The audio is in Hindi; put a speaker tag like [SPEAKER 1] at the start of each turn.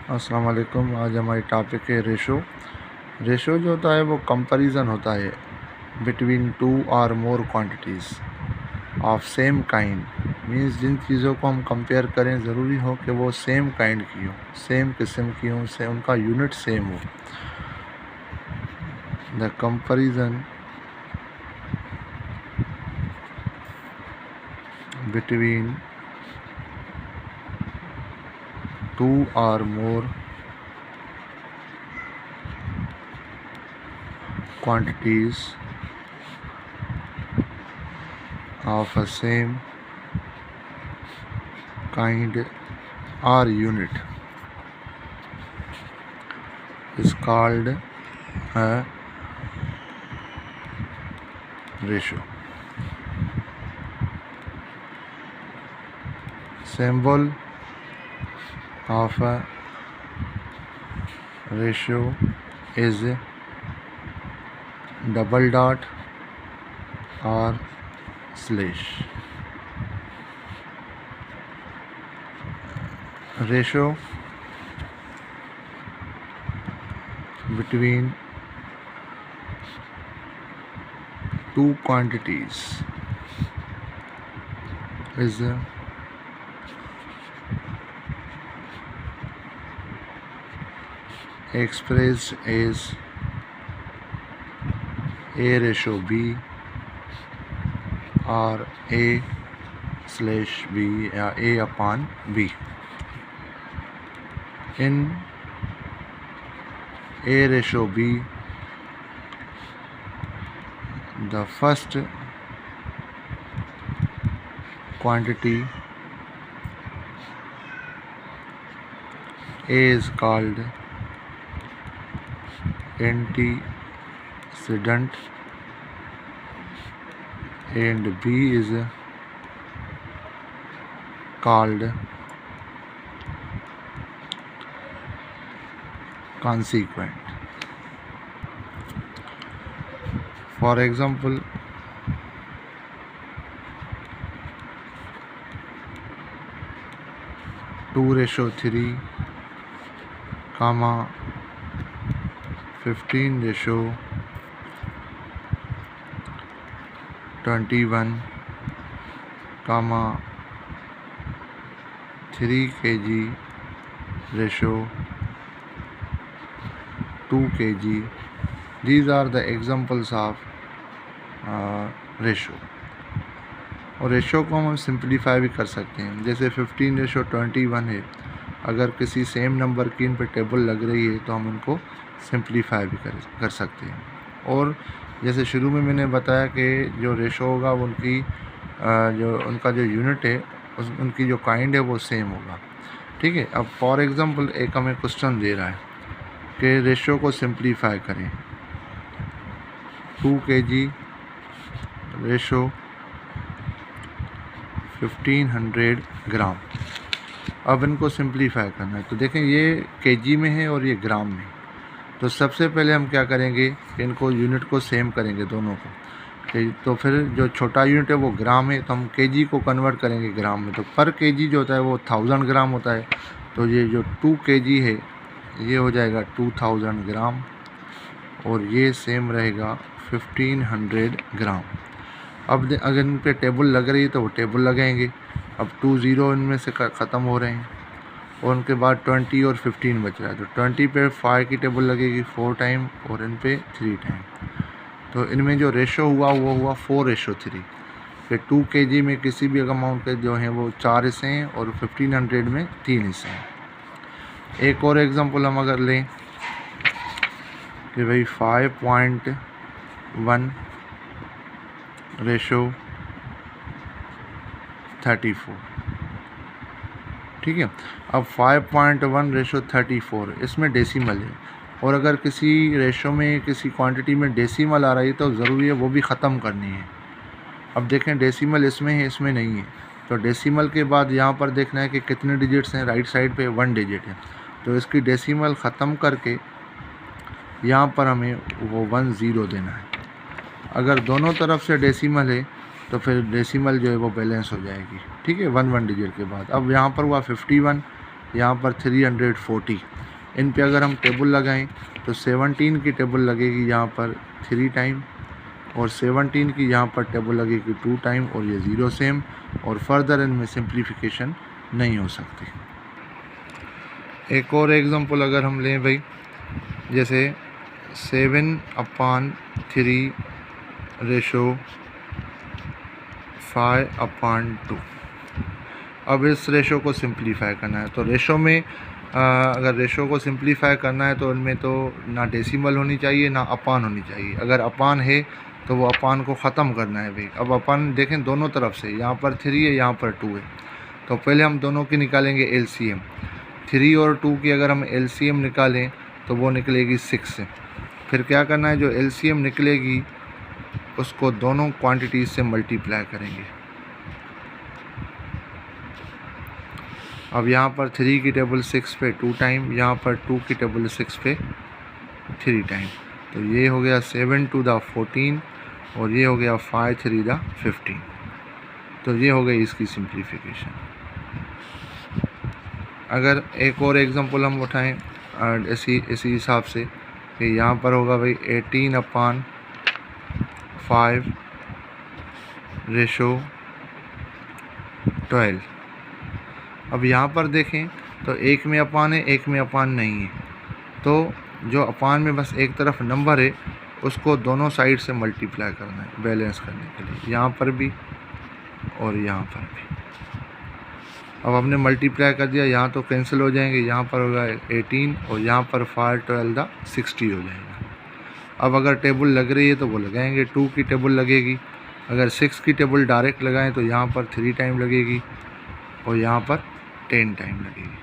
[SPEAKER 1] अस्सलाम वालेकुम। आज हमारी टॉपिक है रेशो। रेशो जो होता है वो कंपैरिजन होता है बिटवीन टू और more quantities of same kind. Means जिन चीज़ों को हम कंपेयर करें ज़रूरी हो कि वो सेम काइंड की हो, सेम किस्म की हो, से उनका यूनिट सेम हो। द कंपैरिजन बिटवीन टू और मोर quantities of a same kind or unit is called a ratio. Symbol of a ratio is double dot or slash. Ratio between two quantities is expressed as A ratio B or A slash B या A upon B. In A ratio B, the first quantity A is called antecedent and B is called consequent. For example, 2:3, 15:21, 3 kg ratio 2 kg. These are the examples of ratio. और रेशो को हम सिंप्लीफाई भी कर सकते हैं। जैसे 15:21 है, अगर किसी सेम नंबर की इन पर टेबल लग रही है तो हम उनको सिंप्लीफाई भी कर सकते हैं। और जैसे शुरू में मैंने बताया कि जो रेशो होगा वो उनका जो यूनिट है उनकी जो काइंड है वो सेम होगा। ठीक है। अब फॉर एग्ज़ाम्पल एक हमें क्वेश्चन दे रहा है कि रेशो को सिंप्लीफाई करें। 2 kg रेशो 1500 ग्राम। अब इनको सिंप्लीफाई करना है तो देखें ये केजी में है और ये ग्राम में। तो सबसे पहले हम क्या करेंगे कि इनको यूनिट को सेम करेंगे दोनों को। तो फिर जो छोटा यूनिट है वो ग्राम है तो हम केजी को कन्वर्ट करेंगे ग्राम में। तो पर केजी जो होता है वो 1000 ग्राम होता है। तो ये जो 2 kg है ये हो जाएगा 2000 ग्राम और ये सेम रहेगा 1500 ग्राम। अब अगर इन पे टेबल लग रही है तो वो टेबल लगाएंगे। अब 2 0 इनमें से ख़त्म हो रहे हैं और उनके बाद 20 और 15 बच रहा है। तो 20 पे 5 की टेबल लगेगी 4 टाइम और इन पे 3 टाइम। तो इनमें जो रेशो हुआ वो हुआ 4:3। फिर 2 kg में किसी भी अमाउंट के जो हैं वो 4 हिस्से हैं और 1500 में 3 हिस्से हैं। एक और एग्जांपल हम अगर लें कि भाई 5.1 रेशो 34। ठीक है। अब 5.1 रेशो 34 इसमें डेसिमल है और अगर किसी रेशो में किसी क्वांटिटी में डेसिमल आ रही है तो ज़रूरी है वो भी ख़त्म करनी है। अब देखें डेसिमल इसमें है, इसमें नहीं है। तो डेसिमल के बाद यहाँ पर देखना है कि कितने डिजिट्स हैं। राइट साइड पे 1 डिजिट है तो इसकी डेसिमल ख़त्म करके यहाँ पर हमें वो 10 देना है। अगर दोनों तरफ से डेसिमल है तो फिर डेसिमल जो है वो बैलेंस हो जाएगी। ठीक है, 1 डिजिट के बाद। अब यहाँ पर हुआ 51 यहाँ पर 340। इन पे अगर हम टेबल लगाएं तो 17 की टेबल लगेगी यहाँ पर 3 टाइम, और 17 की यहाँ पर टेबल लगेगी 2 टाइम, और ये 0 सेम, और फर्दर इनमें सिंप्लीफिकेशन नहीं हो सकती। एक और एग्जांपल अगर हम लें भाई, जैसे 7/3 रेशो 5/2। अब इस रेशो को सिंप्लीफाई करना है, तो रेशो में अगर रेशो को सिंप्लीफाई करना है तो इनमें तो ना डेसिमल होनी चाहिए ना अपान होनी चाहिए। अगर अपान है तो वो अपान को ख़त्म करना है भाई। अब अपान देखें दोनों तरफ से, यहाँ पर 3 है, यहाँ पर 2 है, तो पहले हम दोनों की निकालेंगे एलसीएम। 3 और 2 की अगर हम एलसीएम निकालें तो वो निकलेगी 6 से। फिर क्या करना है, जो एलसीएम निकलेगी उसको दोनों क्वांटिटीज़ से मल्टीप्लाई करेंगे। अब यहाँ पर 3 की टेबल 6 पे 2 टाइम, यहाँ पर 2 की टेबल 6 पे 3 टाइम, तो ये हो गया 7 to the 14 और ये हो गया 5 3 the 15। तो ये हो गई इसकी सिंप्लीफिकेशन। अगर एक और एग्जांपल हम उठाएं इसी हिसाब से कि यहाँ पर होगा भाई 18/5 रेशो 12। अब यहाँ पर देखें तो एक में अपान है, एक में अपान नहीं है, तो जो अपान में बस एक तरफ नंबर है उसको दोनों साइड से मल्टीप्लाई करना है बैलेंस करने के लिए, यहाँ पर भी और यहाँ पर भी। अब हमने मल्टीप्लाई कर दिया, यहाँ तो कैंसिल हो जाएंगे, यहाँ पर होगा 18 और यहाँ पर 5 12 60 हो जाएगा। अब अगर टेबल लग रही है तो वो लगाएंगे, 2 की टेबल लगेगी। अगर 6 की टेबल डायरेक्ट लगाएं तो यहाँ पर 3 टाइम लगेगी और यहाँ पर 10 टाइम लगेगी।